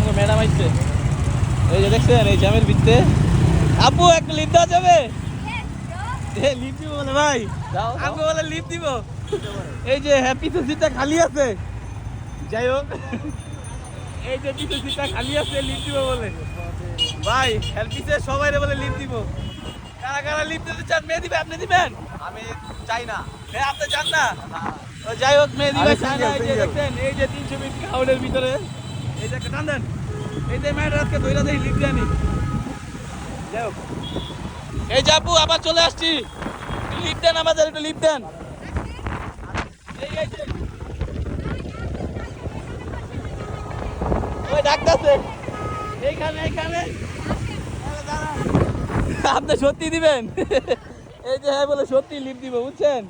আমাকে ম্যাডাম আইছে, এই যে দেখছেন এই জ্যামের ভিতরে। আপু একটা লিফট দেওয়া যাবে? লিফট দিব বলে ভাই, আমাকে বলে লিফট দিব। এই যে হ্যাপি সিটটা খালি আছে, যাই হোক এই যে পিছু সিটটা খালি আছে, লিফট দিব বলে ভাই। হ্যাপিতে সবাই বলে লিফট দিব। কারা কারা লিফট দিতে চান? মেয়ে দিবে, আপনি দিবেন? আমি চাই না। হ্যাঁ আপনি চান না? তো যাই হোক মেয়ে দিবে চায় না। এই যে দেখছেন এই যে 300 ফিট ক্রাউডের ভিতরে এই যে একটা টান দেন, এই যে ম্যাডাম আজকে ধইরা দেই লিফট জানি। যাই হোক এই যে আপু আবার চলে আসছি, লিফট দেন আমাদের, একটু লিফট দেন। এই যে ওই ডাকতেছে এইখানে এইখানে, আপনি সত্যি দিবেন? এই যে হ্যাঁ বলে সত্যি লিফট দিব, বুঝছেন?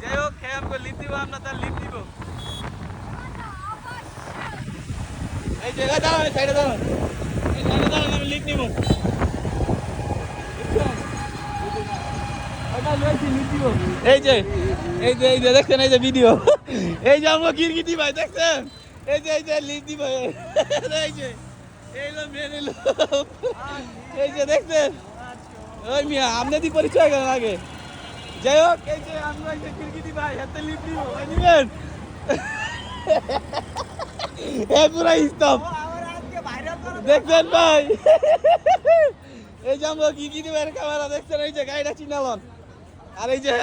যাই হোক হ্যাঁ আমাকে লিফট দিব, আমরা তার লিফট দিব। এই জায়গায় দাঁড়ান, সাইডে দাঁড়ান, এই সাইডে দাঁড়ান, আমি লিফট নিব। এই যে এই যে এই যে দেখছেন এই যে ভিডিও, এই যে আমরা গিরগিটি ভাই দেখছেন, এই যে লিফট দিব। এই যে এই লো মেরে লো, এই যে দেখছেন ওই মিয়া আপনি দি পরিচয় করেন আগে। যাই হোক এই যে আমরা এই যে গিরগিটি ভাই হাতে লিফট দিব, ভাই নিবেন? এই পুরা স্টপ দেখছেন ভাই, এই যে আমরা গিরগিটি ভাইয়ের ক্যামেরা দেখছেন, এই যে গাড়িটা চিনালন, আর এই যে